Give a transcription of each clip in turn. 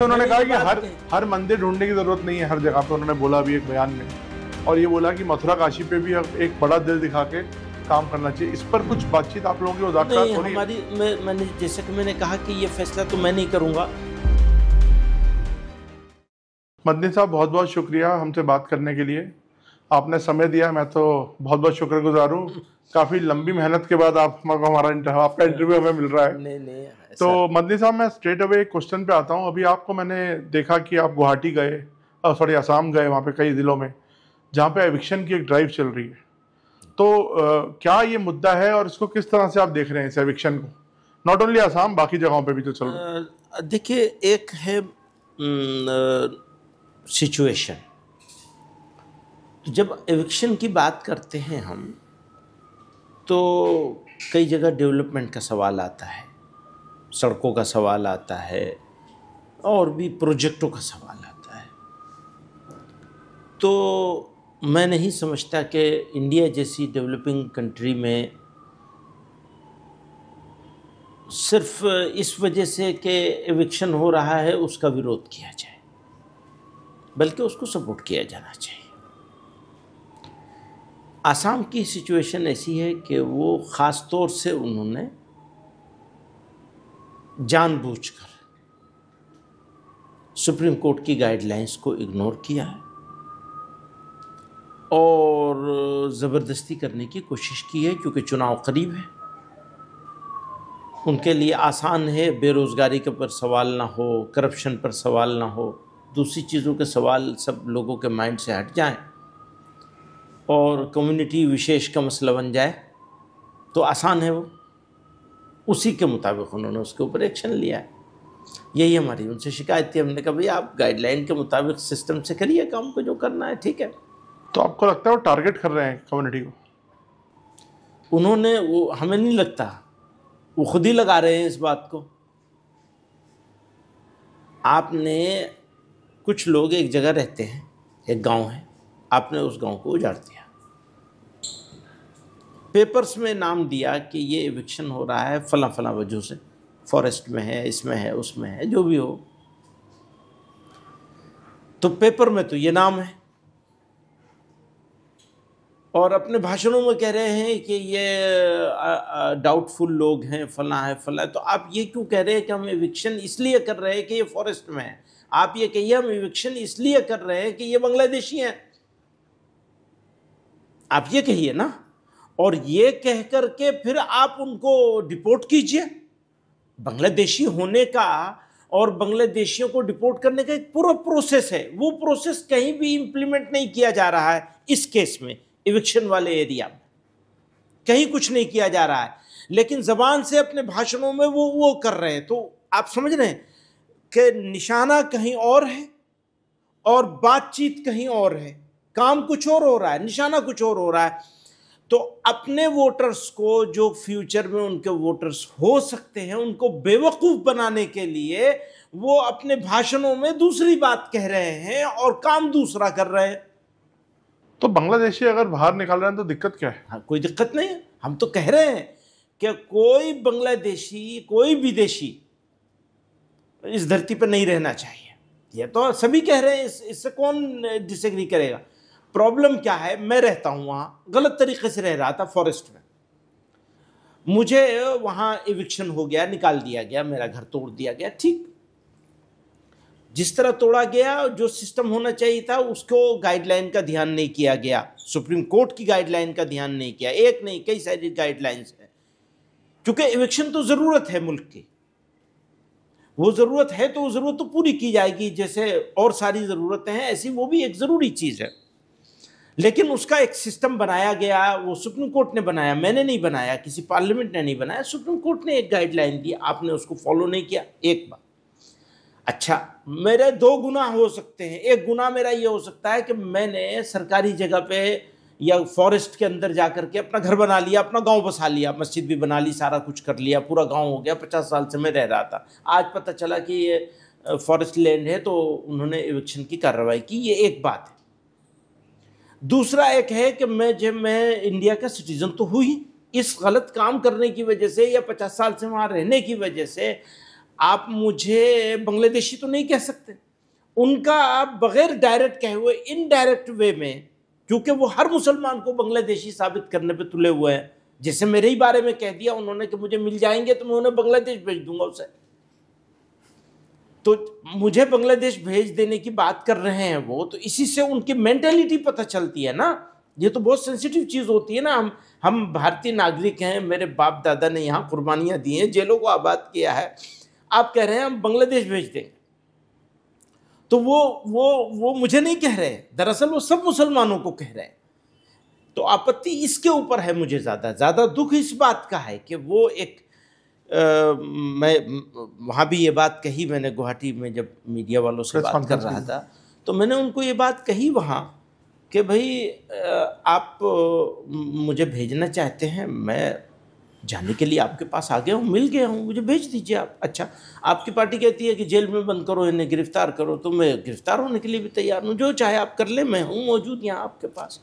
उन्होंने कहा कि बात हर मंदिर ढूंढने की जरूरत नहीं है हर जगह पे, उन्होंने बोला भी एक बयान में, और ये बोला कि मथुरा काशी पे भी अब एक बड़ा दिल दिखा के काम करना चाहिए। इस पर कुछ बातचीत आप लोगों की मुज़ाकरात नहीं हो रही है? हमारी मैंने जैसे कि मैंने कहा कि ये फैसला तो मैं नहीं करूंगा। मदनी साहब, बहुत बहुत शुक्रिया हमसे बात करने के लिए, आपने समय दिया, मैं तो बहुत बहुत शुक्रगुजार हूँ। काफ़ी लंबी मेहनत के बाद आपका इंटरव्यू हमें मिल रहा है। नहीं तो मदनी साहब, मैं स्ट्रेट अवे एक क्वेश्चन पे आता हूँ। अभी आपको मैंने देखा कि आप गुवाहाटी गए, असम गए, वहाँ पे कई ज़िलों में जहाँ पे एविक्शन की एक ड्राइव चल रही है। तो क्या ये मुद्दा है और इसको किस तरह से आप देख रहे हैं, इस एविक्शन को? नॉट ओनली असम, बाकी जगहों पे भी तो चल रहा है। देखिए, एक है सिचुएशन, जब एविक्शन की बात करते हैं हम तो कई जगह डेवलपमेंट का सवाल आता है, सड़कों का सवाल आता है और भी प्रोजेक्टों का सवाल आता है। तो मैं नहीं समझता कि इंडिया जैसी डेवलपिंग कंट्री में सिर्फ इस वजह से कि एविक्शन हो रहा है उसका विरोध किया जाए, बल्कि उसको सपोर्ट किया जाना चाहिए। आसाम की सिचुएशन ऐसी है कि वो ख़ास तौर से उन्होंने जानबूझकर सुप्रीम कोर्ट की गाइडलाइंस को इग्नोर किया है और ज़बरदस्ती करने की कोशिश की है, क्योंकि चुनाव करीब है। उनके लिए आसान है बेरोज़गारी के पर सवाल ना हो, करप्शन पर सवाल ना हो, दूसरी चीज़ों के सवाल सब लोगों के माइंड से हट जाएं और कम्युनिटी विशेष का मसला बन जाए, तो आसान है वो। उसी के मुताबिक उन्होंने उसके ऊपर एक्शन लिया है। यही हमारी उनसे शिकायत थी। हमने कहा भाई आप गाइडलाइन के मुताबिक सिस्टम से करिए काम को, जो करना है ठीक है। तो आपको लगता है वो टारगेट कर रहे हैं कम्युनिटी को? उन्होंने, वो हमें नहीं लगता, वो खुद ही लगा रहे हैं इस बात को। आपने, कुछ लोग एक जगह रहते हैं, एक गांव है, आपने उस गांव को उजाड़ दिया, पेपर्स में नाम दिया कि ये एविक्शन हो रहा है फला फला वजह से, फॉरेस्ट में है, इसमें है, उसमें है, जो भी हो, तो पेपर में तो ये नाम है और अपने भाषणों में कह रहे हैं कि ये डाउटफुल लोग हैं, फला है फला है। तो आप ये क्यों कह रहे हैं कि हम एविक्शन इसलिए कर रहे हैं कि ये फॉरेस्ट में है? आप ये कहिए हम एविक्शन इसलिए कर रहे हैं कि ये बांग्लादेशी हैं, आप ये कहिए ना। और ये कह कर के फिर आप उनको डिपोर्ट कीजिए। बांग्लादेशी होने का और बांग्लादेशियों को डिपोर्ट करने का एक पूरा प्रोसेस है, वो प्रोसेस कहीं भी इंप्लीमेंट नहीं किया जा रहा है। इस केस में एविक्शन वाले एरिया में कहीं कुछ नहीं किया जा रहा है, लेकिन जबान से अपने भाषणों में वो कर रहे हैं। तो आप समझ रहे हैं कि निशाना कहीं और है और बातचीत कहीं और है, काम कुछ और हो रहा है, निशाना कुछ और हो रहा है। तो अपने वोटर्स को, जो फ्यूचर में उनके वोटर्स हो सकते हैं, उनको बेवकूफ़ बनाने के लिए वो अपने भाषणों में दूसरी बात कह रहे हैं और काम दूसरा कर रहे हैं। तो बांग्लादेशी अगर बाहर निकाल रहे हैं तो दिक्कत क्या है? हाँ, कोई दिक्कत नहीं है। हम तो कह रहे हैं कि कोई बांग्लादेशी, कोई विदेशी इस धरती पर नहीं रहना चाहिए। ये तो सभी कह रहे हैं, इससे कौन डिसएग्री करेगा। प्रॉब्लम क्या है, मैं रहता हूँ वहाँ, गलत तरीके से रह रहा था फॉरेस्ट में, मुझे वहाँ एविक्शन हो गया, निकाल दिया गया, मेरा घर तोड़ दिया गया। ठीक, जिस तरह तोड़ा गया, जो सिस्टम होना चाहिए था उसको गाइडलाइन का ध्यान नहीं किया गया, सुप्रीम कोर्ट की गाइडलाइन का ध्यान नहीं किया। एक नहीं, कई सारी गाइडलाइंस है, क्योंकि एविक्शन तो ज़रूरत है मुल्क की, वो ज़रूरत है तो वो ज़रूरत तो पूरी की जाएगी, जैसे और सारी ज़रूरतें हैं ऐसी वो भी एक ज़रूरी चीज़ है। लेकिन उसका एक सिस्टम बनाया गया, वो सुप्रीम कोर्ट ने बनाया, मैंने नहीं बनाया, किसी पार्लियामेंट ने नहीं बनाया, सुप्रीम कोर्ट ने एक गाइडलाइन दी, आपने उसको फॉलो नहीं किया। एक बात, अच्छा, मेरे दो गुना हो सकते हैं। एक गुना मेरा ये हो सकता है कि मैंने सरकारी जगह पे या फॉरेस्ट के अंदर जाकर के अपना घर बना लिया, अपना गांव बसा लिया, मस्जिद भी बना ली, सारा कुछ कर लिया, पूरा गांव हो गया। 50 साल से मैं रह रहा था, आज पता चला कि ये फॉरेस्ट लैंड है, तो उन्होंने एविक्शन की कार्रवाई की। ये एक बात है। दूसरा एक है कि मैं इंडिया का सिटीजन तो हूँ ही, इस गलत काम करने की वजह से या 50 साल से वहाँ रहने की वजह से आप मुझे बांग्लादेशी तो नहीं कह सकते। उनका आप बगैर डायरेक्ट कहे हुए इनडायरेक्ट वे में, क्योंकि वो हर मुसलमान को बांग्लादेशी साबित करने पे तुले हुए हैं। जैसे मेरे ही बारे में कह दिया उन्होंने कि मुझे मिल जाएंगे तो मैं उन्हें बांग्लादेश भेज दूंगा उसे। तो मुझे बांग्लादेश भेज देने की बात कर रहे हैं वो, तो इसी से उनकी मेंटेलिटी पता चलती है ना। ये तो बहुत सेंसिटिव चीज़ होती है ना। हम भारतीय नागरिक हैं, मेरे बाप दादा ने यहाँ कुर्बानियाँ दी हैं, जेलों को आबाद किया है, आप कह रहे हैं हम बांग्लादेश भेज देंगे। तो वो मुझे नहीं कह रहे, दरअसल वो सब मुसलमानों को कह रहे हैं। तो आपत्ति इसके ऊपर है। मुझे ज़्यादा दुख इस बात का है कि वो एक मैं वहाँ भी ये बात कही, मैंने गुवाहाटी में जब मीडिया वालों से बात कर रहा था तो मैंने उनको ये बात कही वहाँ कि भाई आप मुझे भेजना चाहते हैं, मैं जाने के लिए आपके पास आ गया हूँ, मिल गया हूँ, मुझे भेज दीजिए आप। अच्छा, आपकी पार्टी कहती है कि जेल में बंद करो, इन्हें गिरफ्तार करो, तो मैं गिरफ्तार होने के लिए भी तैयार हूँ, जो चाहे आप कर ले, मैं हूँ मौजूद यहाँ आपके पास।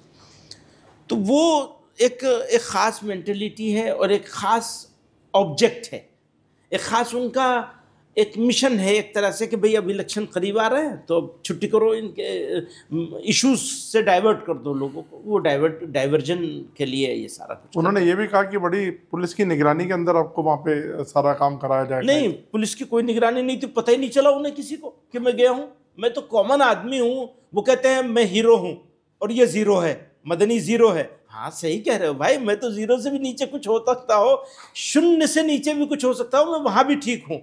तो वो एक ख़ास मेंटेलिटी है और एक ख़ास ऑब्जेक्ट है, एक ख़ास उनका एक मिशन है एक तरह से कि भाई अब इलेक्शन करीब आ रहे हैं तो अब छुट्टी करो, इनके इश्यूज से डाइवर्ट कर दो लोगों को। वो डाइवर्जन के लिए ये सारा कुछ। उन्होंने ये भी कहा कि बड़ी पुलिस की निगरानी के अंदर आपको वहाँ पे सारा काम कराया जाएगा। नहीं, पुलिस की कोई निगरानी नहीं थी, पता ही नहीं चला उन्हें किसी को कि मैं गया हूँ। मैं तो कॉमन आदमी हूँ। वो कहते हैं मैं हीरो हूँ और ये जीरो है, मदनी जीरो है। हाँ सही कह रहे हो भाई, मैं तो जीरो से भी नीचे कुछ हो सकता हो, शून्य से नीचे भी कुछ हो सकता हो, मैं वहाँ भी ठीक हूँ।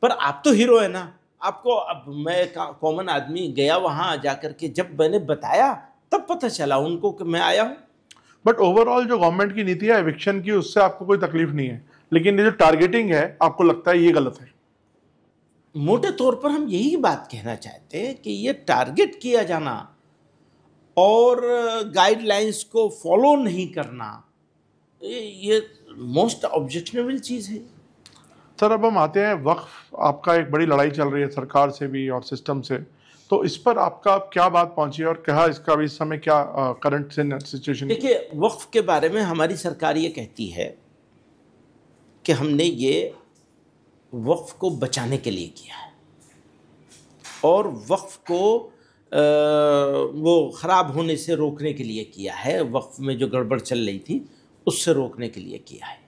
पर आप तो हीरो है ना। आपको अब मैं कॉमन आदमी गया वहाँ जाकर के, जब मैंने बताया तब पता चला उनको कि मैं आया हूँ। बट ओवरऑल जो गवर्नमेंट की नीति है एविक्शन की, उससे आपको कोई तकलीफ नहीं है, लेकिन ये जो टारगेटिंग है आपको लगता है ये गलत है? मोटे तौर पर हम यही बात कहना चाहते हैं कि ये टारगेट किया जाना और गाइडलाइंस को फॉलो नहीं करना, ये मोस्ट ऑब्जेक्शनेबल चीज़ है। सर अब हम आते हैं वक्फ, आपका एक बड़ी लड़ाई चल रही है सरकार से भी और सिस्टम से, तो इस पर आपका क्या बात पहुंची है और क्या इसका भी इस समय क्या करंट सिचुएशन? देखिए, वक्फ के बारे में हमारी सरकार ये कहती है कि हमने ये वक्फ को बचाने के लिए किया है और वक्फ को वो ख़राब होने से रोकने के लिए किया है, वक्फ में जो गड़बड़ चल रही थी उससे रोकने के लिए किया है,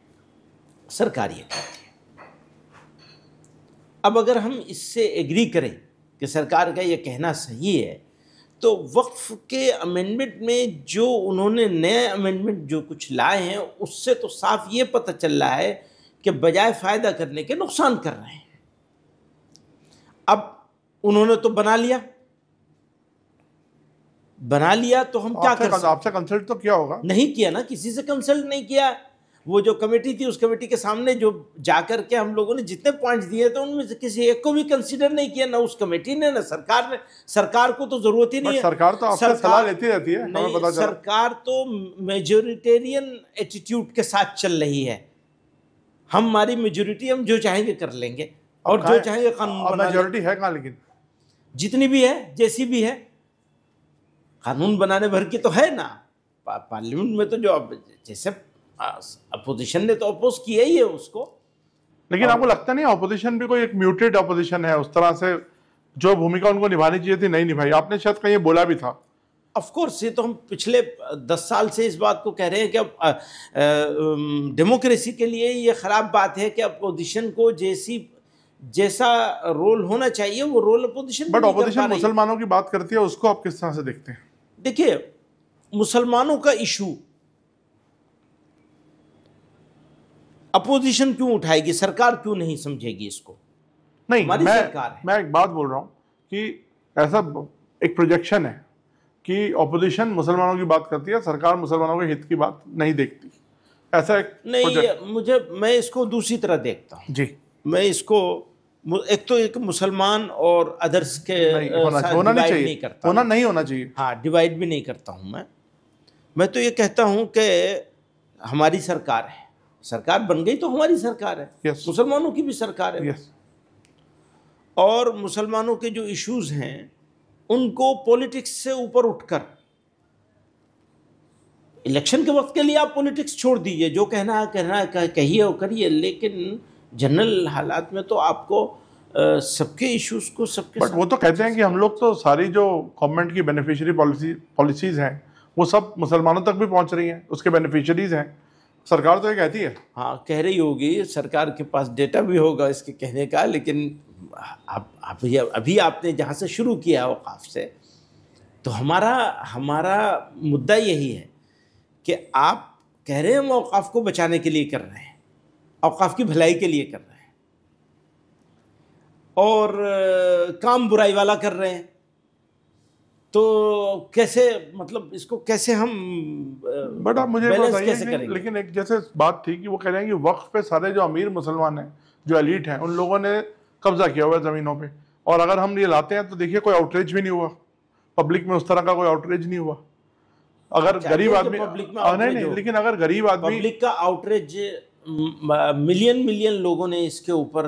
सरकार ये कहती है। अब अगर हम इससे एग्री करें कि सरकार का ये कहना सही है, तो वक्फ के अमेंडमेंट में जो उन्होंने नए अमेंडमेंट जो कुछ लाए हैं उससे तो साफ ये पता चल रहा है कि बजाय फ़ायदा करने के नुकसान कर रहे हैं। अब उन्होंने तो बना लिया तो हम क्या कर सकते? आपसे कंसल्ट तो किया होगा? नहीं किया ना, किसी से कंसल्ट नहीं किया। वो जो कमेटी थी उस कमेटी के सामने जो जाकर के हम लोगों ने जितने पॉइंट्स दिए थे उनमें से किसी एक को भी कंसीडर नहीं किया, ना उस कमेटी ने ना सरकार ने। सरकार को तो जरूरत ही नहीं है। सरकार तो आपसे सलाह लेती रहती है, हमें पता चला। सरकार तो मेजोरिटेरियन एटीट्यूड के साथ चल रही है। हमारी मेजोरिटी, हम जो चाहेंगे कर लेंगे और जो चाहेंगे कानून। मेजोरिटी है कहाँ? लेकिन जितनी भी है, जैसी भी है, कानून बनाने भर की तो है ना। पार्लियामेंट में तो जो जैसे अपोजिशन ने तो अपोज किया ही है उसको। लेकिन आपको लगता नहीं अपोजिशन भी कोई एक म्यूटेड अपोजिशन है? उस तरह से जो भूमिका उनको निभानी चाहिए थी नहीं निभाई। आपने शायद कहीं बोला भी था। ऑफ कोर्स, ये तो हम पिछले 10 साल से इस बात को कह रहे हैं कि अब डेमोक्रेसी के लिए ये ख़राब बात है कि अपोजिशन को जैसा रोल होना चाहिए वो रोल अपोजिशन। बट अपोजिशन मुसलमानों की बात करती है, उसको आप किस तरह से देखते हैं? देखिए, मुसलमानों का इशू अपोजिशन क्यों उठाएगी? सरकार क्यों नहीं समझेगी इसको? नहीं, सरकार है। मैं एक बात बोल रहा हूँ कि ऐसा एक प्रोजेक्शन है कि अपोजिशन मुसलमानों की बात करती है, सरकार मुसलमानों के हित की बात नहीं देखती, ऐसा एक नहीं। मैं इसको दूसरी तरह देखता हूँ जी। मैं इसको एक तो एक मुसलमान और अदर्स के होना नहीं होना चाहिए। हाँ, डिवाइड भी नहीं करता हूँ मैं तो ये कहता हूँ कि हमारी सरकार है, सरकार बन गई तो हमारी सरकार है। yes. मुसलमानों की भी सरकार है। yes. और मुसलमानों के जो इश्यूज हैं उनको पॉलिटिक्स से ऊपर उठकर, इलेक्शन के वक्त के लिए आप पॉलिटिक्स छोड़ दीजिए, जो कहना है कहिए और करिए, लेकिन जनरल हालात में तो आपको सबके इश्यूज को सबके बट वो तो कहते हैं कि हम लोग तो सारी जो गवर्नमेंट की बेनिफिशियरी पॉलिसीज हैं वो सब मुसलमानों तक भी पहुंच रही हैं, उसके बेनिफिशियरीज हैं। सरकार तो ये कहती है। हाँ, कह रही होगी, सरकार के पास डेटा भी होगा इसके कहने का, लेकिन अभी आपने जहाँ से शुरू किया औकाफ से, तो हमारा मुद्दा यही है कि आप कह रहे हैं हम औकाफ को बचाने के लिए कर रहे हैं, औकाफ की भलाई के लिए कर रहे हैं, और काम बुराई वाला कर रहे हैं। तो कैसे, मतलब इसको कैसे हम बट आप मुझे कैसे करेंगे? लेकिन एक जैसे बात थी कि वो कह रहे हैं कि वक्फ पे सारे जो अमीर मुसलमान हैं, जो एलीट हैं, उन लोगों ने कब्जा किया हुआ है ज़मीनों पे, और अगर हम ये लाते हैं तो देखिए कोई आउटरीच भी नहीं हुआ पब्लिक में, उस तरह का कोई आउटरीच नहीं हुआ। अगर गरीब आदमी नहीं, लेकिन अगर गरीब आदमी, पब्लिक का आउटरीच, मिलियन लोगों ने इसके ऊपर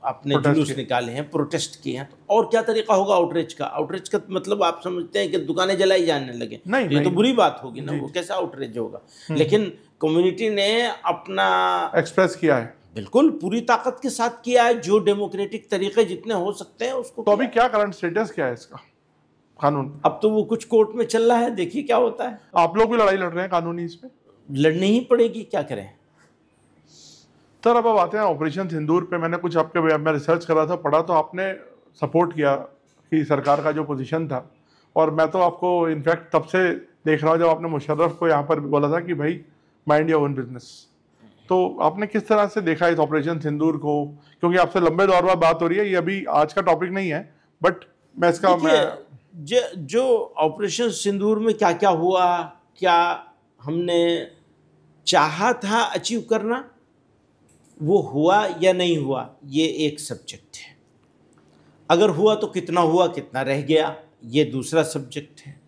अपने जुलूस निकाले हैं, प्रोटेस्ट किए हैं, तो और क्या तरीका होगा आउटरीच का? आउटरीच का मतलब आप समझते हैं कि दुकानें जलाई जाने लगे? नहीं, ये तो बुरी बात होगी ना, वो कैसा आउटरीच होगा? लेकिन कम्युनिटी ने अपना एक्सप्रेस किया है, बिल्कुल पूरी ताकत के साथ किया है, जो डेमोक्रेटिक तरीके जितने हो सकते हैं उसको। तो अभी क्या करंट स्टेटस क्या है इसका कानून? अब तो वो कुछ कोर्ट में चल रहा है, देखिए क्या होता है। आप लोग भी लड़ाई लड़ रहे हैं कानूनी इस पे? लड़नी ही पड़ेगी, क्या करें। सर अब आते हैं ऑपरेशन सिंदूर पे। मैंने कुछ आपके मैं रिसर्च कर रहा था, पढ़ा, तो आपने सपोर्ट किया कि सरकार का जो पोजीशन था, और मैं तो आपको इनफैक्ट तब से देख रहा हूँ जब आपने मुशर्रफ को यहाँ पर बोला था कि भाई माइंड योर ओन बिजनेस। तो आपने किस तरह से देखा इस ऑपरेशन सिंदूर को? क्योंकि आपसे लंबे दौर बाद बात हो रही है, ये अभी आज का टॉपिक नहीं है, बट मैं इसका जो ऑपरेशन सिंदूर में क्या क्या हुआ, क्या हमने चाहा था अचीव करना, वो हुआ या नहीं हुआ, ये एक सब्जेक्ट है। अगर हुआ तो कितना हुआ, कितना रह गया, ये दूसरा सब्जेक्ट है।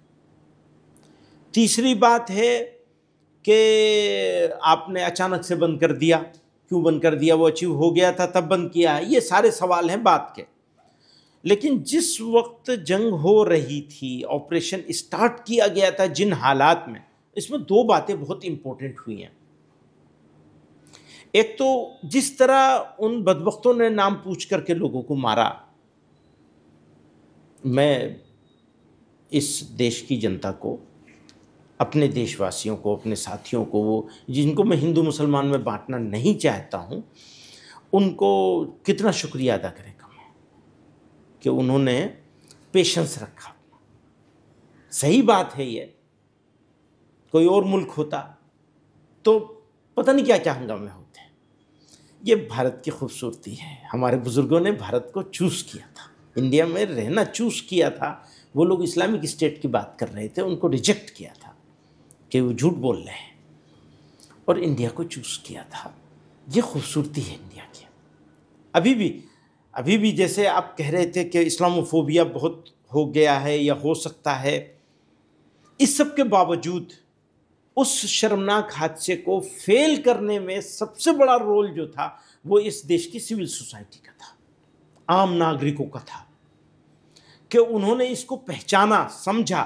तीसरी बात है कि आपने अचानक से बंद कर दिया, क्यों बंद कर दिया? वो अचीव हो गया था तब बंद किया है। ये सारे सवाल हैं बात के। लेकिन जिस वक्त जंग हो रही थी, ऑपरेशन स्टार्ट किया गया था, जिन हालात में, इसमें दो बातें बहुत इंपॉर्टेंट हुई हैं। एक तो जिस तरह उन बदबख्तों ने नाम पूछ करके लोगों को मारा, मैं इस देश की जनता को, अपने देशवासियों को, अपने साथियों को, वो जिनको मैं हिंदू मुसलमान में बांटना नहीं चाहता हूँ, उनको कितना शुक्रिया अदा करें कम है कि उन्होंने पेशेंस रखा। सही बात है, ये कोई और मुल्क होता तो पता नहीं क्या क्या हंगामे होते। ये भारत की खूबसूरती है, हमारे बुजुर्गों ने भारत को चूज़ किया था, इंडिया में रहना चूज़ किया था। वो लोग इस्लामिक स्टेट की बात कर रहे थे, उनको रिजेक्ट किया था कि वो झूठ बोल रहे हैं, और इंडिया को चूज़ किया था। ये खूबसूरती है इंडिया की। अभी भी जैसे आप कह रहे थे कि इस्लामोफोबिया बहुत हो गया है या हो सकता है, इस सब के बावजूद उस शर्मनाक हादसे को फेल करने में सबसे बड़ा रोल जो था वो इस देश की सिविल सोसाइटी का था, आम नागरिकों का था, कि उन्होंने इसको पहचाना, समझा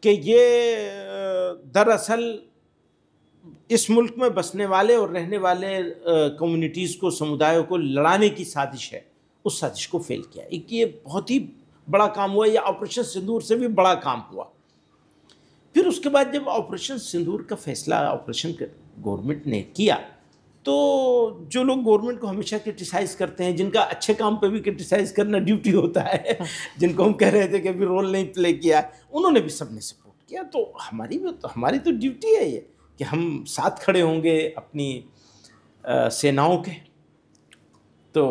कि ये दरअसल इस मुल्क में बसने वाले और रहने वाले कम्युनिटीज़ को, समुदायों को लड़ाने की साजिश है। उस साजिश को फेल किया। एक ये बहुत ही बड़ा काम हुआ। या ऑपरेशन सिंदूर से भी बड़ा काम हुआ। फिर उसके बाद जब ऑपरेशन सिंदूर का फैसला ऑपरेशन गवर्नमेंट ने किया, तो जो लोग गवर्नमेंट को हमेशा क्रिटिसाइज़ करते हैं, जिनका अच्छे काम पे भी क्रिटिसाइज़ करना ड्यूटी होता है, जिनको हम कह रहे थे कि अभी रोल नहीं प्ले किया, उन्होंने भी सबने सपोर्ट किया। तो हमारी तो ड्यूटी है ये कि हम साथ खड़े होंगे अपनी सेनाओं के। तो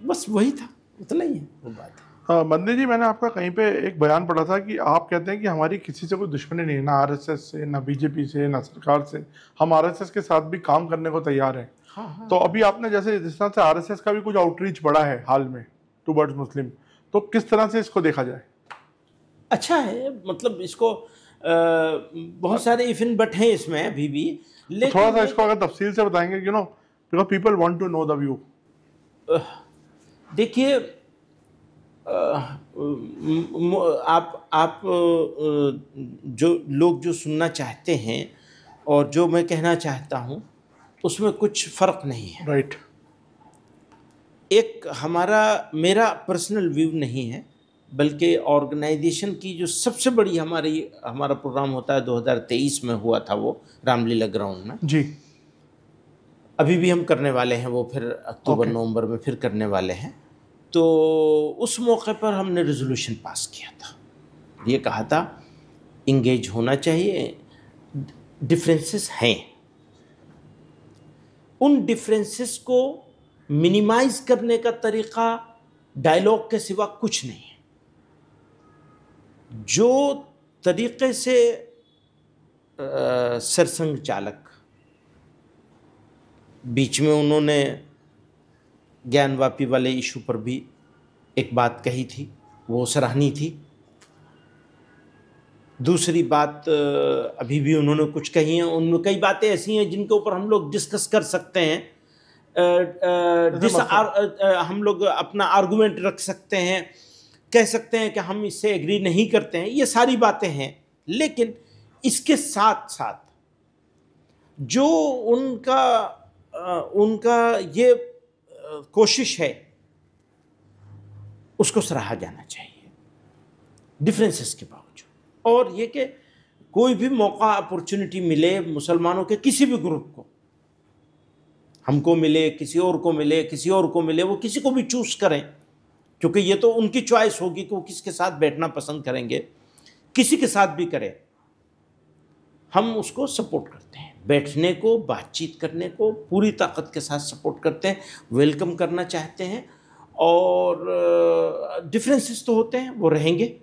बस वही था, उतना ही है वो बात। बंदे जी, मैंने आपका कहीं पे एक बयान पढ़ा था कि आप कहते हैं कि हमारी किसी से कोई दुश्मनी नहीं, ना आरएसएस से, ना बीजेपी से, ना सरकार से। हम आरएसएस के साथ भी काम करने को तैयार हैं। हाँ। तो अभी आपने जैसे जिस तरह से आरएसएस का भी कुछ आउटरीच बढ़ा है हाल में टुवर्ड्स मुस्लिम, तो किस तरह से इसको देखा जाए? अच्छा है, मतलब इसको बहुत सारे इफ एंड बट हैं इसमें अभी भी, लेकिन थोड़ा सा इसको अगर तफसील से बताएंगे, you know, because people want to know the view. देखिए, आप जो लोग जो सुनना चाहते हैं और जो मैं कहना चाहता हूँ उसमें कुछ फर्क नहीं है। राइट। एक मेरा पर्सनल व्यू नहीं है, बल्कि ऑर्गेनाइजेशन की जो सबसे बड़ी हमारा प्रोग्राम होता है 2023 में हुआ था, वो रामलीला ग्राउंड में जी। अभी भी हम करने वाले हैं, वो फिर अक्टूबर नवंबर में फिर करने वाले हैं। तो उस मौके पर हमने रेजोल्यूशन पास किया था, ये कहा था इंगेज होना चाहिए, डिफरेंसेस हैं, उन डिफरेंसेस को मिनिमाइज करने का तरीका डायलॉग के सिवा कुछ नहीं है। जो तरीके से सरसंघ चालक बीच में उन्होंने ज्ञानवापी वाले इशू पर भी एक बात कही थी, वो सराहनीय थी। दूसरी बात अभी भी उन्होंने कुछ कही हैं, उनमें कई बातें ऐसी हैं जिनके ऊपर हम लोग डिस्कस कर सकते हैं, हम लोग अपना आर्गुमेंट रख सकते हैं, कह सकते हैं कि हम इससे एग्री नहीं करते हैं, ये सारी बातें हैं। लेकिन इसके साथ साथ जो उनका ये कोशिश है उसको सराहा जाना चाहिए डिफरेंसेस के बावजूद। और ये कि कोई भी मौका अपॉर्चुनिटी मिले मुसलमानों के किसी भी ग्रुप को, हमको मिले, किसी और को मिले, किसी और को मिले, वो किसी को भी चूज करें, क्योंकि ये तो उनकी चॉइस होगी कि वो किसके साथ बैठना पसंद करेंगे, किसी के साथ भी करें, हम उसको सपोर्ट करते हैं। बैठने को, बातचीत करने को पूरी ताकत के साथ सपोर्ट करते हैं, वेलकम करना चाहते हैं। और डिफरेंसेस तो होते हैं, वो रहेंगे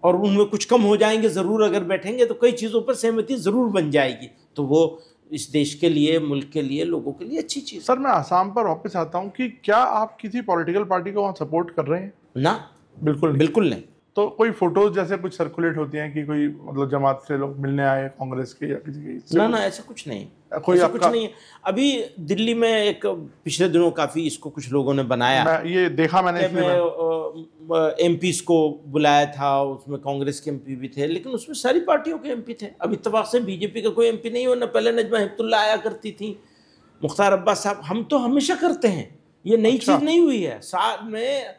और उनमें कुछ कम हो जाएंगे ज़रूर। अगर बैठेंगे तो कई चीज़ों पर सहमति ज़रूर बन जाएगी, तो वो इस देश के लिए, मुल्क के लिए, लोगों के लिए अच्छी चीज़। सर मैं आसाम पर वापस आता हूँ कि क्या आप किसी पॉलिटिकल पार्टी को वहाँ सपोर्ट कर रहे हैं? ना, बिल्कुल बिल्कुल नहीं। तो कोई फोटोज जैसे कुछ सर्कुलेट होती हैं कि कोई मतलब जमात से लोग मिलने आए कांग्रेस के या किसी के? ना, ऐसा कुछ नहीं, कोई ऐसा कुछ नहीं है। अभी दिल्ली में एक पिछले दिनों काफ़ी इसको कुछ लोगों ने बनाया, ये देखा मैंने, एमपीज को बुलाया था, उसमें कांग्रेस के एमपी भी थे, लेकिन उसमें सारी पार्टियों के एमपी थे। अब इत्तेफाक से बीजेपी का कोई एमपी नहीं हो, ना पहले नजमा हिप्तुल्लाह आया करती थी, मुख्तार अब्बास साहब। हम तो हमेशा करते हैं, ये नई चीज़ नहीं हुई है। साथ में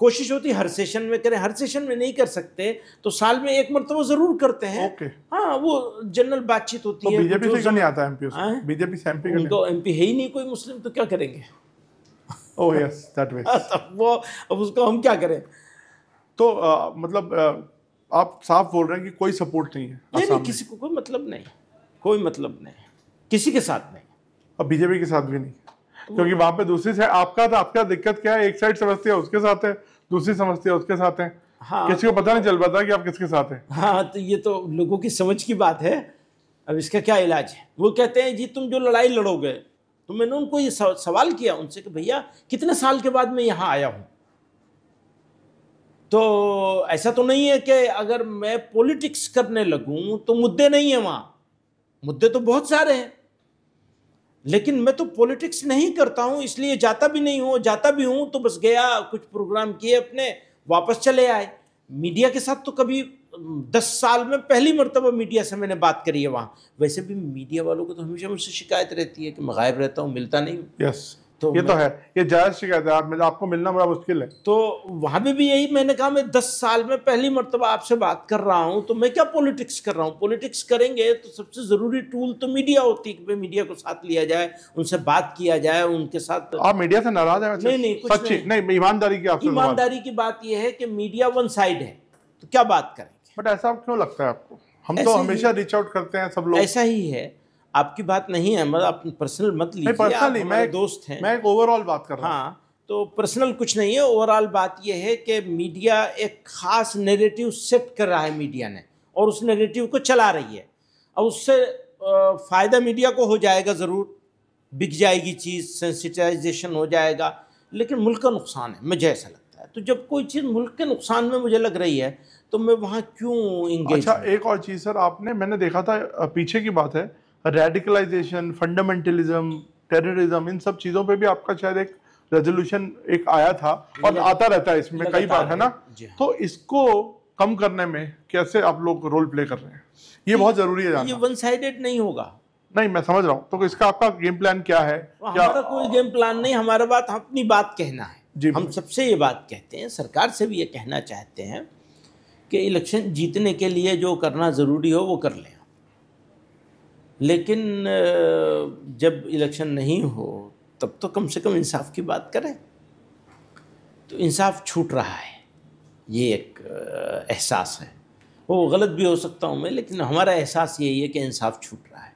कोशिश होती है हर सेशन में करें, हर सेशन में नहीं कर सकते तो साल में एक मरतबा जरूर करते हैं। हाँ, वो जनरल बातचीत होती है। बीजेपी से क्यों नहीं आता एमपी? बीजेपी से एमपी उनको एमपी है ही नहीं कोई मुस्लिम, तो क्या करेंगे? Oh yes, that way. वो अब उसको हम क्या करें? तो मतलब आप साफ बोल रहे हैं कि कोई सपोर्ट नहीं है? नहीं, किसी को कोई मतलब नहीं, कोई मतलब नहीं, किसी के साथ नहीं, और बीजेपी के साथ भी नहीं, क्योंकि वहां पे दूसरी साइड आपका दिक्कत क्या है? एक साइड समझती है उसके साथ है, दूसरी समझती है उसके साथ है। हाँ, किसी को पता नहीं चल पाता कि आप किसके साथ हैं। हाँ, तो ये तो लोगों की समझ की बात है। अब इसका क्या इलाज है? वो कहते हैं जी तुम जो लड़ाई लड़ोगे, तो मैंने उनको ये सवाल किया उनसे कि भैया कितने साल के बाद मैं यहाँ आया हूँ, तो ऐसा तो नहीं है कि अगर मैं पॉलिटिक्स करने लगूँ तो मुद्दे नहीं है वहाँ, मुद्दे तो बहुत सारे हैं, लेकिन मैं तो पॉलिटिक्स नहीं करता हूं, इसलिए जाता भी नहीं हूं, जाता भी हूं तो बस गया, कुछ प्रोग्राम किए अपने, वापस चले आए। मीडिया के साथ तो कभी 10 साल में पहली मर्तबा मीडिया से मैंने बात करी है वहाँ। वैसे भी मीडिया वालों को तो हमेशा मुझसे शिकायत रहती है कि मैं गायब रहता हूँ, मिलता नहीं हूँ। यस, तो ये तो है, ये जायज़ शिकायत है, आपको मिलना बड़ा मुश्किल है। तो वहाँ पे भी यही मैंने कहा, मैं 10 साल में पहली मर्तबा आपसे बात कर रहा हूँ, तो मैं क्या पॉलिटिक्स कर रहा हूँ? पॉलिटिक्स करेंगे तो सबसे ज़रूरी टूल तो मीडिया होती है कि भाई मीडिया को साथ लिया जाए, उनसे बात किया जाए, उनके साथ। आप मीडिया से नाराज हैं? नहीं, सच्ची नहीं, ईमानदारी की ईमानदारी की बात यह है कि मीडिया वन साइड है, तो क्या बात करेंगे? बट ऐसा क्यों लगता है आपको? हम तो हमेशा रीच आउट करते हैं, सब लोग। ऐसा ही है, आपकी बात नहीं है, मतलब आप पर्सनल मत लीजिए, पर्सनली मैं दोस्त हैं, मैं एक ओवरऑल बात कर रहा हूँ। हाँ, तो पर्सनल कुछ नहीं है, ओवरऑल बात यह है कि मीडिया एक खास नैरेटिव सेट कर रहा है मीडिया ने, और उस नैरेटिव को चला रही है, और उससे फ़ायदा मीडिया को हो जाएगा, ज़रूर बिक जाएगी चीज़, सेंसिटाइजेशन हो जाएगा, लेकिन मुल्क का नुकसान है, मुझे ऐसा लगता है। तो जब कोई चीज़ मुल्क के नुकसान में मुझे लग रही है तो मैं वहाँ क्यों इंगेज? अच्छा, एक और चीज़ सर, मैंने देखा था, पीछे की बात है, रेडिकलाइजेशन, फंडामेंटलिज्म, टेररिज्म, इन सब चीज़ों पे भी आपका शायद एक रेजोल्यूशन एक आया था, और आता रहता है इसमें कई बार, है ना? तो इसको कम करने में कैसे आप लोग रोल प्ले कर रहे हैं? ये बहुत ज़रूरी है जानना। ये वन साइडेड नहीं होगा, नहीं, मैं समझ रहा हूँ। तो इसका आपका गेम प्लान क्या है? हमारा कोई गेम प्लान नहीं, हमारा बात अपनी बात कहना है। जी, हम सबसे ये बात कहते हैं, सरकार से भी ये कहना चाहते हैं कि इलेक्शन जीतने के लिए जो करना ज़रूरी हो वो कर लें, लेकिन जब इलेक्शन नहीं हो तब तो कम से कम इंसाफ की बात करें। तो इंसाफ छूट रहा है, ये एक एहसास है। वो गलत भी हो सकता हूँ मैं, लेकिन हमारा एहसास यही है कि इंसाफ छूट रहा है।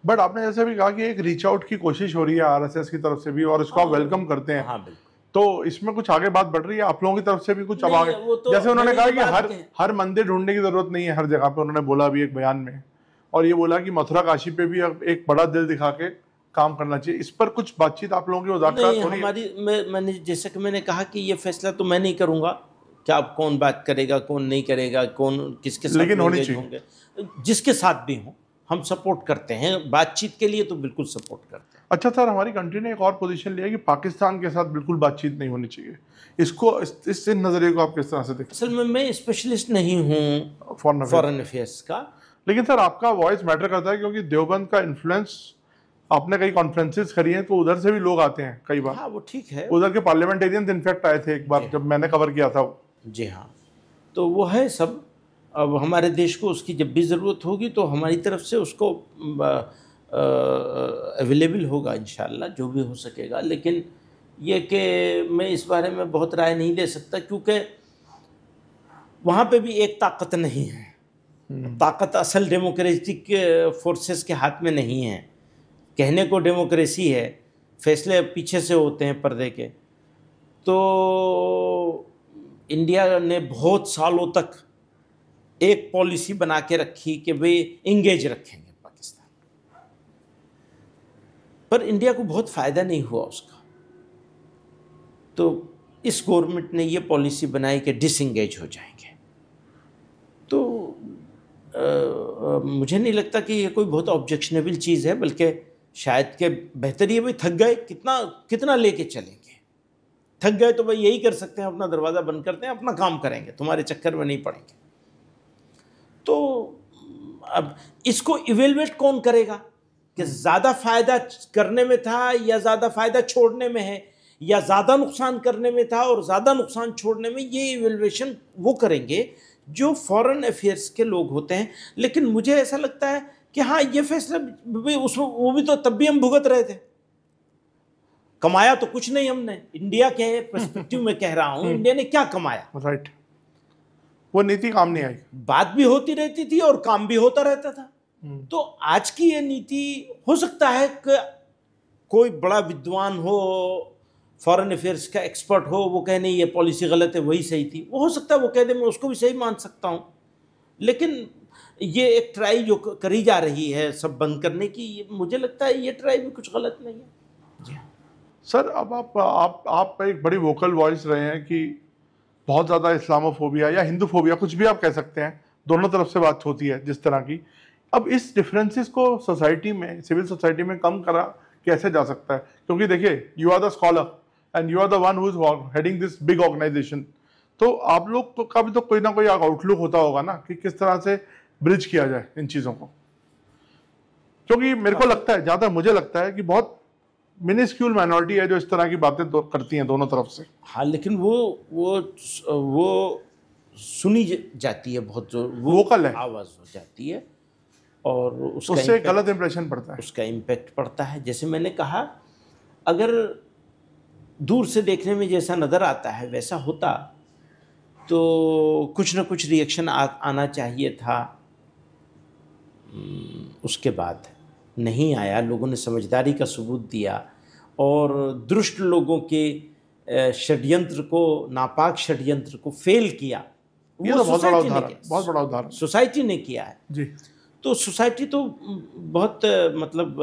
बट आपने जैसे भी कहा कि एक रीच आउट की कोशिश हो रही है आरएसएस की तरफ से भी, और इसको आप वेलकम करते हैं। हाँ बिल्कुल। तो इसमें कुछ आगे बात बढ़ रही है आप लोगों की तरफ से भी कुछ? अब नहीं, आगे तो जैसे उन्होंने कहा कि हर मंदिर ढूंढने की जरूरत नहीं है हर जगह पे, उन्होंने बोला भी एक बयान में, और ये बोला कि मथुरा काशी पे भी अब एक बड़ा दिल दिखा के काम करना चाहिए। इस पर कुछ बातचीत आप लोगों की नहीं हमारी, मैंने जैसे कि मैंने कहा कि ये फैसला तो मैं नहीं करूंगा क्या अब कौन बात करेगा कौन नहीं करेगा, कौन किसके साथ, लेकिन होनी होंगे जिसके साथ भी हों हम सपोर्ट करते हैं, बातचीत के लिए तो बिल्कुल सपोर्ट करते हैं। अच्छा सर, हमारी कंट्री ने एक और पोजीशन लिया कि पाकिस्तान के साथ बिल्कुल बातचीत नहीं होनी चाहिए। इसको इस नजरिए को आप किस तरह से देखते हैं? असल में मैं स्पेशलिस्ट नहीं हूँ फॉरेन अफेयर्स का, लेकिन सर आपका वॉइस मैटर करता है, क्योंकि देवबंद का इन्फ्लुएंस, आपने कई कॉन्फ्रेंसेस करी हैं तो उधर से भी लोग आते हैं कई बार। हाँ वो ठीक है, उधर के पार्लियामेंटेरियंस इनफैक्ट आए थे एक बार जब मैंने कवर किया था। जी हाँ, तो वो है सब। अब हमारे देश को उसकी जब भी ज़रूरत होगी तो हमारी तरफ से उसको अवेलेबल होगा इंशाल्लाह, जो भी हो सकेगा। लेकिन ये कि मैं इस बारे में बहुत राय नहीं दे सकता, क्योंकि वहाँ पे भी एक ताकत नहीं है। ताकत असल डेमोक्रेटिक फोर्सेस के हाथ में नहीं है। कहने को डेमोक्रेसी है, फैसले पीछे से होते हैं पर्दे के। तो इंडिया ने बहुत सालों तक एक पॉलिसी बना के रखी कि वे इंगेज रखेंगे पाकिस्तान, पर इंडिया को बहुत फ़ायदा नहीं हुआ उसका। तो इस गवर्नमेंट ने ये पॉलिसी बनाई कि डिसएंगेज हो जाएंगे। तो मुझे नहीं लगता कि ये कोई बहुत ऑब्जेक्शनेबल चीज़ है, बल्कि शायद के बेहतर ये भाई थक गए, कितना लेके चलेंगे, थक गए तो भाई यही कर सकते हैं, अपना दरवाज़ा बंद करते हैं, अपना काम करेंगे, तुम्हारे चक्कर में नहीं पड़ेंगे। तो अब इसको इवेलुएट कौन करेगा कि ज़्यादा फ़ायदा करने में था या ज़्यादा फ़ायदा छोड़ने में है, या ज़्यादा नुकसान करने में था और ज़्यादा नुकसान छोड़ने में, ये इवेलुएशन वो करेंगे जो फॉरेन अफेयर्स के लोग होते हैं। लेकिन मुझे ऐसा लगता है कि हाँ, ये फैसला वो भी तो तब भी हम भुगत रहे थे, कमाया तो कुछ नहीं हमने। इंडिया के पर्सपेक्टिव में कह रहा हूँ, इंडिया ने क्या कमाया? राइट, वो नीति काम नहीं आई। बात भी होती रहती थी और काम भी होता रहता था। तो आज की ये नीति, हो सकता है कि कोई बड़ा विद्वान हो, फॉरेन अफेयर्स का एक्सपर्ट हो, वो कहे नहीं ये पॉलिसी गलत है, वही सही थी, वो हो सकता है वो कह दे, मैं उसको भी सही मान सकता हूँ। लेकिन ये एक ट्राई जो करी जा रही है सब बंद करने की, मुझे लगता है ये ट्राई भी कुछ गलत नहीं है। जी सर, अब आप एक बड़ी वोकल वॉइस रहे हैं कि बहुत ज़्यादा इस्लामोफोबिया या हिंदूफोबिया, कुछ भी आप कह सकते हैं, दोनों तरफ से बात होती है जिस तरह की। अब इस डिफरेंसेस को सोसाइटी में, सिविल सोसाइटी में कम करा कैसे जा सकता है? क्योंकि देखिए, you are the scholar and you are the one who is heading this big organization, तो आप लोग का भी तो कोई ना कोई आउटलुक होता होगा ना कि किस तरह से ब्रिज किया जाए इन चीज़ों को। क्योंकि मेरे को लगता है, जहाँ तक मुझे लगता है कि बहुत मिनिस्क्यूल माइनॉरिटी है जो इस तरह की बातें करती हैं दोनों तरफ से। हाँ, लेकिन वो सुनी जाती है, बहुत जो वोकल है, आवाज़ हो जाती है, और उससे गलत इंप्रेशन पड़ता है, उसका इम्पैक्ट पड़ता है। जैसे मैंने कहा, अगर दूर से देखने में जैसा नज़र आता है वैसा होता तो कुछ ना कुछ रिएक्शन आना चाहिए था। उसके बाद नहीं आया, लोगों ने समझदारी का सबूत दिया और दुष्ट लोगों के षड्यंत्र को, नापाक षड्यंत्र को फेल किया। ये तो बहुत बड़ा उदाहरण सोसाइटी ने किया है जी। तो सोसाइटी तो बहुत मतलब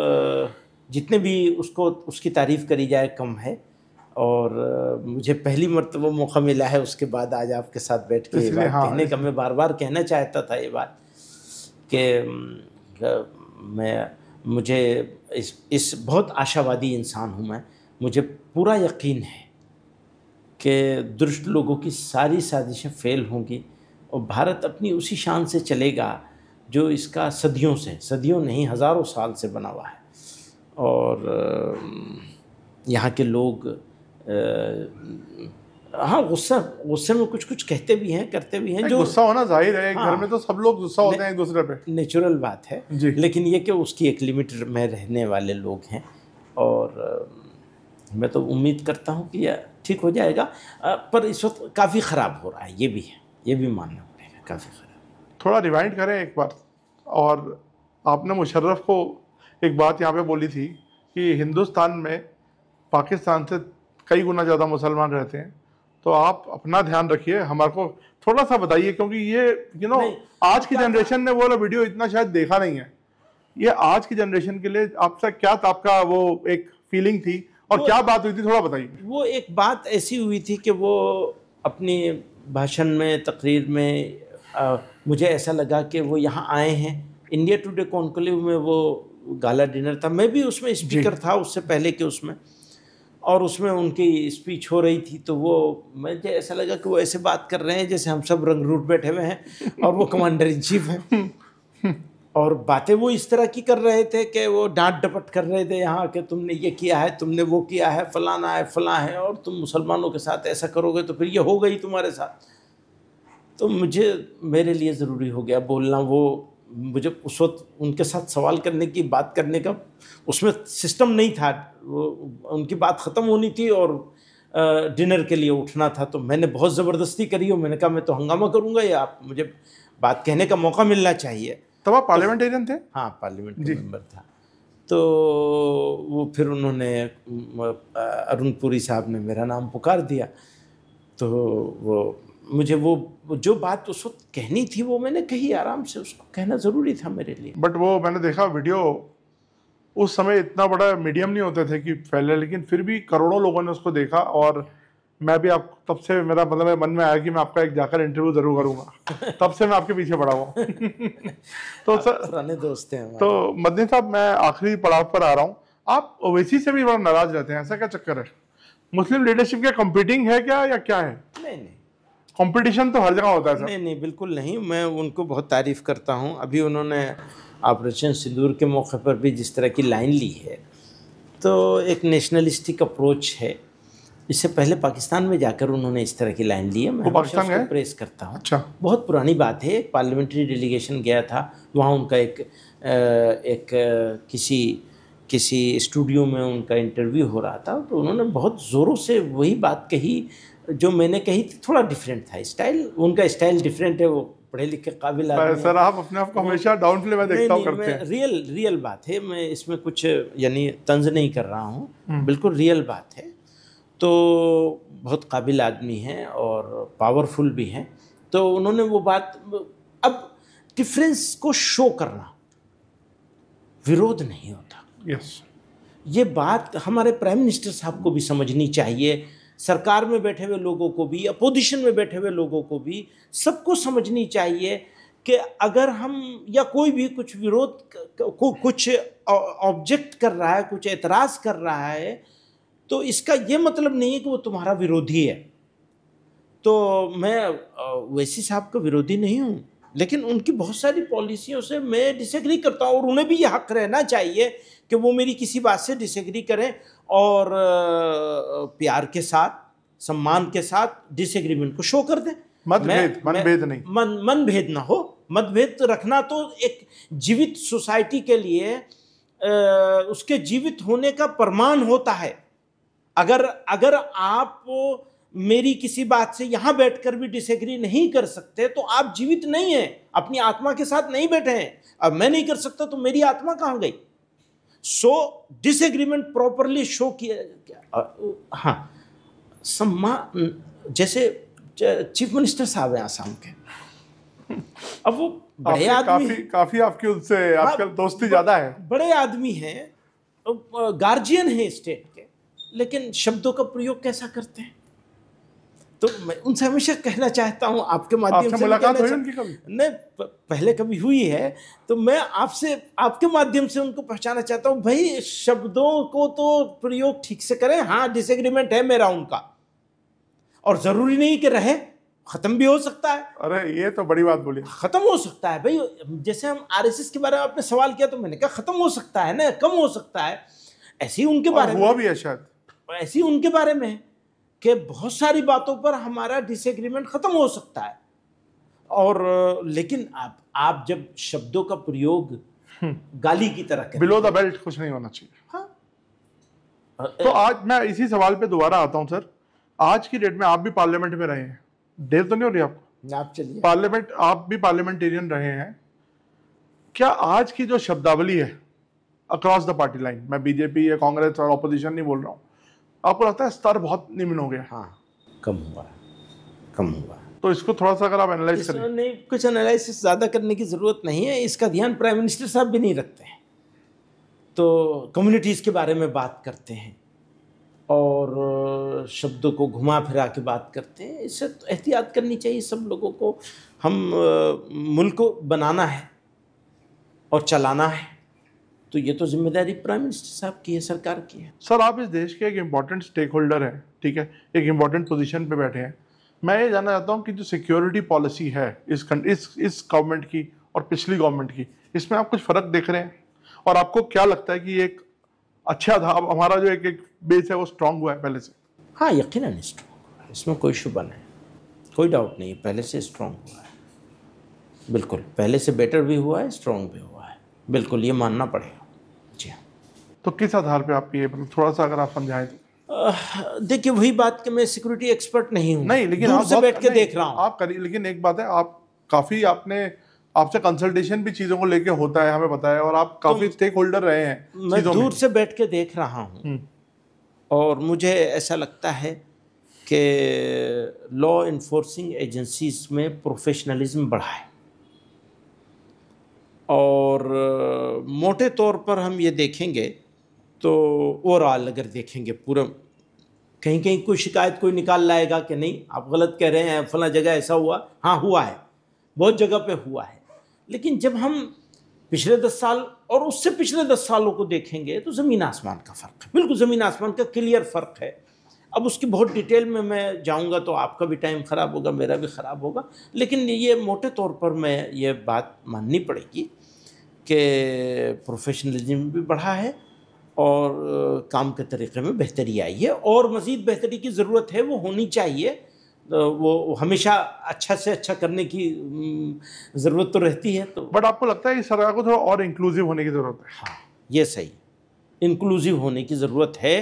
जितने भी उसकी तारीफ़ करी जाए कम है। और मुझे पहली मर्तबा मौका मिला है उसके बाद आज आपके साथ बैठ के कहने का। मैं बार बार कहना चाहता था ये बात कि मुझे इस बहुत आशावादी इंसान हूँ मैं। मुझे पूरा यकीन है कि दुष्ट लोगों की सारी साजिशें फेल होंगी और भारत अपनी उसी शान से चलेगा जो इसका सदियों नहीं हज़ारों साल से बना हुआ है। और यहाँ के लोग हाँ गुस्से में कुछ कहते भी हैं, करते भी हैं। जो गुस्सा होना जाहिर है, हाँ, घर में तो सब लोग गुस्सा होते हैं एक दूसरे पे, नेचुरल बात है जी। लेकिन ये कि उसकी एक लिमिट में रहने वाले लोग हैं। और मैं तो उम्मीद करता हूँ कि यह ठीक हो जाएगा, पर इस वक्त काफ़ी ख़राब हो रहा है, ये भी है, ये भी मानना पड़ेगा, काफ़ी ख़राब। थोड़ा रिवाइंड करें एक बार। और आपने मुशर्रफ को एक बात यहाँ पे बोली थी कि हिंदुस्तान में पाकिस्तान से कई गुना ज़्यादा मुसलमान रहते हैं, तो आप अपना ध्यान रखिए, हमारे को थोड़ा सा बताइए, क्योंकि ये आज की जनरेशन ने वो वाला वीडियो इतना शायद देखा नहीं है। ये आज की जनरेशन के लिए आपसे क्या आपका वो एक फीलिंग थी और क्या बात हुई थी, थोड़ा बताइए। वो एक बात ऐसी हुई थी कि वो अपनी भाषण में, तकरीर में, मुझे ऐसा लगा कि वो यहाँ आए हैं। इंडिया टुडे कॉन्क्लेव में वो गाला डिनर था, मैं भी उसमें स्पीकर था उससे पहले के उसमें, और उसमें उनकी स्पीच हो रही थी। तो वो मुझे ऐसा लगा कि वो ऐसे बात कर रहे हैं जैसे हम सब रंगरूट बैठे हुए हैं और वो कमांडर इन चीफ हैं। और बातें वो इस तरह की कर रहे थे कि वो डांट डपट कर रहे थे यहाँ कि तुमने ये किया है, तुमने वो किया है, फलाना है, फलां है, और तुम मुसलमानों के साथ ऐसा करोगे तो फिर ये हो गई तुम्हारे साथ। तो मेरे लिए ज़रूरी हो गया बोलना। वो मुझे उस वक्त उनके साथ सवाल करने की, बात करने का उसमें सिस्टम नहीं था। वो उनकी बात ख़त्म होनी थी और डिनर के लिए उठना था। तो मैंने बहुत ज़बरदस्ती करी और मैंने कहा मैं तो हंगामा करूँगा, या आप मुझे बात कहने का मौका मिलना चाहिए। तब आप पार्लियामेंटेरियन थे? हाँ, पार्लियामेंट का मेंबर था। तो वो फिर उन्होंने, अरुण पुरी साहब ने मेरा नाम पुकार दिया। तो वो मुझे वो जो बात उस वक्त कहनी थी वो मैंने कही आराम से, उसको कहना ज़रूरी था मेरे लिए। बट वो मैंने देखा वीडियो, उस समय इतना बड़ा मीडियम नहीं होते थे कि फैले, लेकिन फिर भी करोड़ों लोगों ने उसको देखा। और मैं भी आप तब से मेरा मतलब मन में आया कि मैं आपका एक जाकर इंटरव्यू जरूर करूंगा। तब से मैं आपके पीछे पड़ा हुआ। तो सर, पुराने दोस्त हैं। तो मदनी साहब, मैं आखिरी पड़ाव पर आ रहा हूँ। आप ओवैसी से भी बड़ा नाराज रहते हैं, ऐसा क्या चक्कर है? मुस्लिम लीडरशिप क्या कंपीटिंग है क्या, या क्या है? नहीं, कंपटीशन तो हर जगह होता है सर। नहीं, बिल्कुल नहीं। मैं उनको बहुत तारीफ़ करता हूँ। अभी उन्होंने ऑपरेशन सिंदूर के मौके पर भी जिस तरह की लाइन ली है, तो एक नेशनलिस्टिक अप्रोच है। इससे पहले पाकिस्तान में जाकर उन्होंने इस तरह की लाइन ली है। मैं पाकिस्तान उसको प्रेस करता हूँ। अच्छा, बहुत पुरानी बात है। एक पार्लियामेंट्री डेलीगेशन गया था, वहाँ उनका किसी स्टूडियो में उनका इंटरव्यू हो रहा था। तो उन्होंने बहुत ज़ोरों से वही बात कही जो मैंने कही थी। थोड़ा डिफरेंट था स्टाइल, उनका स्टाइल डिफरेंट है। वो पढ़े लिखे काबिल आदमी सर, आप अपने आप को हमेशा डाउन प्ले में देखता हूँ करते हैं। रियल बात है, मैं इसमें कुछ यानी तंज नहीं कर रहा हूँ, बिल्कुल रियल बात है। तो बहुत काबिल आदमी हैं और पावरफुल भी हैं। तो उन्होंने वो बात, अब डिफरेंस को शो करना विरोध नहीं होता। यस, ये बात हमारे प्राइम मिनिस्टर साहब को भी समझनी चाहिए, सरकार में बैठे हुए लोगों को भी, अपोजिशन में बैठे हुए लोगों को भी, सबको समझनी चाहिए कि अगर हम या कोई भी कुछ विरोध कुछ ऑब्जेक्ट कर रहा है, कुछ एतराज़ कर रहा है, तो इसका ये मतलब नहीं है कि वो तुम्हारा विरोधी है। तो मैं ओवैसी साहब का विरोधी नहीं हूँ, लेकिन उनकी बहुत सारी पॉलिसियों से मैं डिसएग्री करता हूँ, और उन्हें भी यह हक रहना चाहिए कि वो मेरी किसी बात से डिसएग्री करें और प्यार के साथ, सम्मान के साथ डिसएग्रीमेंट को शो कर दें। मनभेद नहीं, मनभेद ना हो। मतभेद रखना तो एक जीवित सोसाइटी के लिए उसके जीवित होने का प्रमाण होता है। अगर आप मेरी किसी बात से यहाँ बैठकर भी डिसएग्री नहीं कर सकते तो आप जीवित नहीं हैं, अपनी आत्मा के साथ नहीं बैठे हैं। अब मैं नहीं कर सकता तो मेरी आत्मा कहाँ गई? सो डिसएग्रीमेंट प्रॉपरली शो किया। हाँ, सम्मान, जैसे चीफ मिनिस्टर साहब हैं आसाम के, अब वो बड़े आदमी, काफी आपकी उनसे आजकल दोस्ती ज्यादा है, बड़े आदमी हैं, गार्जियन हैं स्टेट के, लेकिन शब्दों का प्रयोग कैसा करते हैं? तो मैं उनसे हमेशा कहना चाहता हूँ, आपके माध्यम से मुलाकात हुई उनकी कभी? नहीं, पहले कभी हुई है, तो मैं आपके माध्यम से उनको पहचाना चाहता हूँ। भाई, शब्दों को तो प्रयोग ठीक से करें। हाँ, डिसएग्रीमेंट है मेरा उनका, और ज़रूरी नहीं कि रहे, खत्म भी हो सकता है। अरे ये तो बड़ी बात बोली। खत्म हो सकता है भाई, जैसे हम आरएसएस के बारे में आपने सवाल किया तो मैंने कहा खत्म हो सकता है ना, कम हो सकता है। ऐसे ही उनके बारे में हुआ भी है शायद, ऐसे ही उनके बारे में कि बहुत सारी बातों पर हमारा डिसएग्रीमेंट खत्म हो सकता है। और लेकिन आप जब शब्दों का प्रयोग गाली की तरह करें, बिलो द बेल्ट कुछ नहीं होना चाहिए। हाँ, तो आज मैं इसी सवाल पे दोबारा आता हूं सर। आज की डेट में आप भी पार्लियामेंट में रहे हैं, देर तो नहीं हो रही आपको? आप चलिए, पार्लियामेंट, आप भी पार्लियामेंटेरियन रहे हैं, क्या आज की जो शब्दावली है अक्रॉस द पार्टी लाइन, मैं बीजेपी या कांग्रेस और ऑपोजिशन नहीं बोल रहा हूँ, आपको लगता है स्तर बहुत निम्न हो गया? हाँ, कम हुआ, कम हुआ। तो इसको थोड़ा सा अगर आप एनालाइज करें। नहीं, कुछ एनालिसिस ज़्यादा करने की ज़रूरत नहीं है, इसका ध्यान प्राइम मिनिस्टर साहब भी नहीं रखते हैं। तो कम्युनिटीज़ के बारे में बात करते हैं और शब्दों को घुमा फिरा के बात करते हैं। इससे तो एहतियात करनी चाहिए सब लोगों को। हम मुल्क को बनाना है और चलाना है, तो ये तो जिम्मेदारी प्राइम मिनिस्टर साहब की है, सरकार की है। सर आप इस देश के एक इम्पॉर्टेंट स्टेक होल्डर हैं, ठीक है, एक इम्पॉर्टेंट पोजीशन पे बैठे हैं। मैं ये जानना चाहता हूँ कि जो सिक्योरिटी पॉलिसी है इस गवर्नमेंट की और पिछली गवर्नमेंट की, इसमें आप कुछ फ़र्क देख रहे हैं? और आपको क्या लगता है कि एक अच्छा था, अब हमारा जो एक बेस है वो स्ट्रांग हुआ है पहले से? हाँ, यकीनन स्ट्रांग हुआ है, इसमें कोई शुबा नहीं, कोई डाउट नहीं, पहले से स्ट्रांग हुआ है, बिल्कुल पहले से बेटर भी हुआ है, स्ट्रांग भी हुआ है, बिल्कुल ये मानना पड़ेगा। जी हाँ। तो किस आधार पे आप ये थोड़ा सा अगर आप समझाएं तो? देखिए वही बात कि मैं सिक्योरिटी एक्सपर्ट नहीं हूँ, नहीं, लेकिन दूर से बैठ के देख रहा हूँ। आप करिए, लेकिन एक बात है, आप काफ़ी आपसे कंसल्टेशन भी चीज़ों को लेके होता है, हमें पता है, और आप काफ़ी स्टेक होल्डर रहे हैं। मैं दूर से बैठ के देख रहा हूँ और मुझे ऐसा लगता है कि लॉ इन्फोर्सिंग एजेंसीज में प्रोफेशनलिज्म बढ़ा है। और मोटे तौर पर हम ये देखेंगे तो ओवरऑल अगर देखेंगे पूरा, कहीं कहीं कोई शिकायत कोई निकाल लाएगा कि नहीं आप गलत कह रहे हैं, फला जगह ऐसा हुआ, हाँ हुआ है, बहुत जगह पे हुआ है। लेकिन जब हम पिछले 10 साल और उससे पिछले 10 सालों को देखेंगे तो ज़मीन आसमान का फ़र्क है, बिल्कुल ज़मीन आसमान का क्लियर फ़र्क है। अब उसकी बहुत डिटेल में मैं जाऊंगा तो आपका भी टाइम ख़राब होगा, मेरा भी ख़राब होगा, लेकिन ये मोटे तौर पर मैं ये बात माननी पड़ेगी कि प्रोफेशनलिज्म भी बढ़ा है और काम के तरीक़े में बेहतरी आई है, और मज़ीद बेहतरी की ज़रूरत है, वो होनी चाहिए। वो हमेशा अच्छा से अच्छा करने की ज़रूरत तो रहती है। तो बट आपको लगता है कि सरकार को थोड़ा और इंक्लूसिव होने की ज़रूरत है? हाँ, ये सही, इंक्लूसिव होने की ज़रूरत है।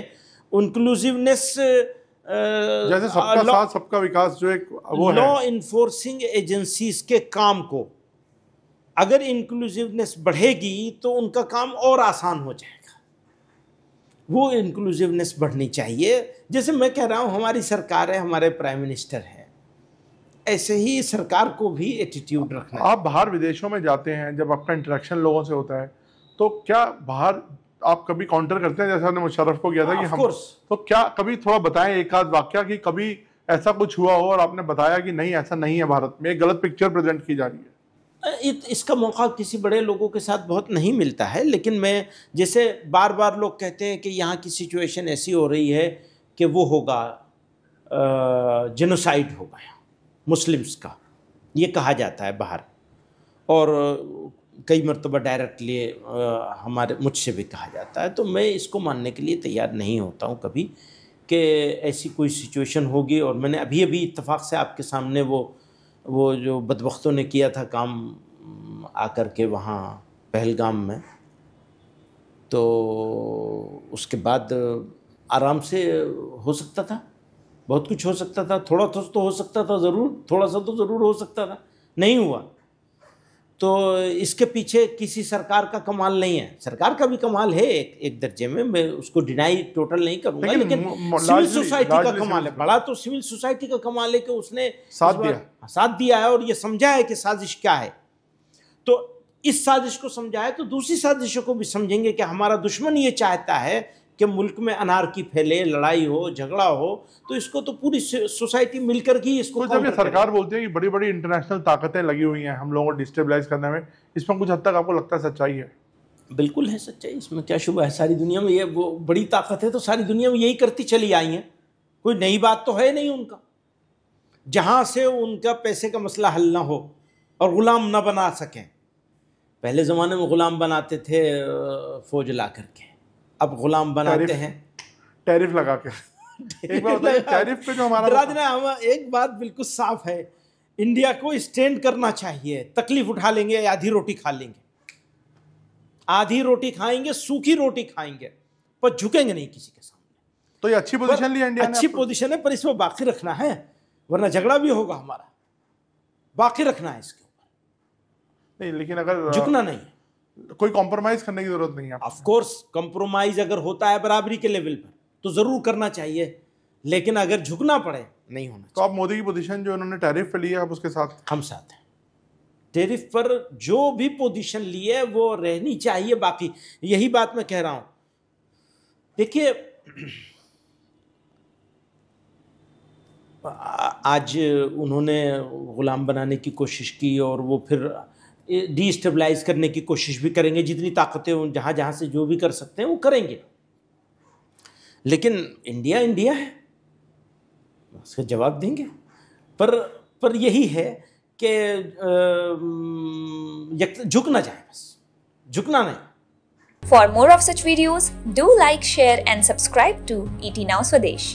इंक्लूसिवनेस जैसे सबका साथ सबका विकास जो एक वो है, लॉ इन्फोर्सिंग एजेंसीज के काम को अगर इंक्लूसिवनेस बढ़ेगी तो उनका काम और आसान हो जाएगा। वो इंक्लूसिवनेस बढ़नी चाहिए। जैसे मैं कह रहा हूँ हमारी सरकार है, हमारे प्राइम मिनिस्टर है, ऐसे ही सरकार को भी एटीट्यूड रखना। आप बाहर विदेशों में जाते हैं, जब आपका इंटरेक्शन लोगों से होता है, तो क्या बाहर आप कभी काउंटर करते हैं, जैसे आपने मुशर्रफ को किया था कि हम, तो क्या कभी थोड़ा बताएं एक आध वाकया कि कभी ऐसा कुछ हुआ हो और आपने बताया कि नहीं ऐसा नहीं है, भारत में एक गलत पिक्चर प्रेजेंट की जा रही है? इसका मौका किसी बड़े लोगों के साथ बहुत नहीं मिलता है, लेकिन मैं जैसे बार बार लोग कहते हैं कि यहाँ की सिचुएशन ऐसी हो रही है कि वो होगा, जेनोसाइड होगा मुस्लिम्स का, ये कहा जाता है बाहर, और कई मरतबा डायरेक्टली हमारे मुझसे भी कहा जाता है। तो मैं इसको मानने के लिए तैयार नहीं होता हूँ कभी कि ऐसी कोई सिचुएशन होगी। और मैंने अभी अभी इत्तेफाक से आपके सामने वो जो बदबख्तों ने किया था काम आकर के वहाँ पहलगाम में, तो उसके बाद आराम से हो सकता था, बहुत कुछ हो सकता था, थोड़ा तो हो सकता था ज़रूर, थोड़ा सा तो ज़रूर हो सकता था, नहीं हुआ। तो इसके पीछे किसी सरकार का कमाल नहीं है, सरकार का भी कमाल है एक दर्जे में, मैं उसको डिनाई टोटल नहीं करूँगा, लेकिन सिविल सोसाइटी का कमाल है, बड़ा तो सिविल सोसाइटी का कमाल है कि उसने साथ दिया है और ये समझा है कि साजिश क्या है। तो इस साजिश को समझा है तो दूसरी साजिशों को भी समझेंगे कि हमारा दुश्मन ये चाहता है कि मुल्क में अनारकी फैले, लड़ाई हो, झगड़ा हो, तो इसको तो पूरी सोसाइटी मिलकर ही इसको। तो जब ये सरकार बोलती है कि बड़ी बड़ी इंटरनेशनल ताकतें लगी हुई हैं हम लोगों को डिस्टेबलाइज करने में, इसमें कुछ हद तक आपको लगता है सच्चाई है? बिल्कुल है सच्चाई, इसमें क्या शुबा है। सारी दुनिया में ये वो बड़ी ताकत है तो सारी दुनिया में यही करती चली आई है, कोई नई बात तो है नहीं उनका। जहां से उनका पैसे का मसला हल ना हो और गुलाम ना बना सकें। पहले ज़माने में गुलाम बनाते थे फौज ला करके, अब गुलाम बनाते हैं टैरिफ लगा के। एक बार बताइए, टैरिफ पे जो हमारा हम एक बात बिल्कुल साफ है, इंडिया को स्टैंड करना चाहिए। तकलीफ उठा लेंगे, आधी रोटी खा लेंगे, आधी रोटी खाएंगे, सूखी रोटी खाएंगे, पर झुकेंगे नहीं किसी के सामने। तो ये अच्छी पोजीशन ली इंडिया ने। अच्छी पोजीशन है, पर इसमें बाकी रखना है, वरना झगड़ा भी होगा हमारा। बाकी रखना है इसके ऊपर, नहीं लेकिन अगर झुकना नहीं, कोई कॉम्प्रोमाइज करने की जरूरत नहीं है। ऑफ कोर्स कॉम्प्रोमाइज अगर होता है बराबरी के लेवल पर तो जरूर करना चाहिए, लेकिन अगर झुकना पड़े नहीं होना चाहिए। तो आप मोदी की पोजीशन जो उन्होंने टैरिफ पे ली है, आप उसके साथ? हम साथ हैं। टैरिफ पर जो भी पोजीशन ली है वो रहनी चाहिए। बाकी यही बात मैं कह रहा हूं, देखिए आज उन्होंने गुलाम बनाने की कोशिश की और वो फिर डिस्टेबलाइज करने की कोशिश भी करेंगे। जितनी ताकतें जहाँ जहाँ से जो भी कर सकते हैं वो करेंगे, लेकिन इंडिया इंडिया है, उसका जवाब देंगे। पर यही है कि झुकना चाहिए, बस झुकना नहीं। For more of such videos, do like, share and subscribe to ET Now Swadesh.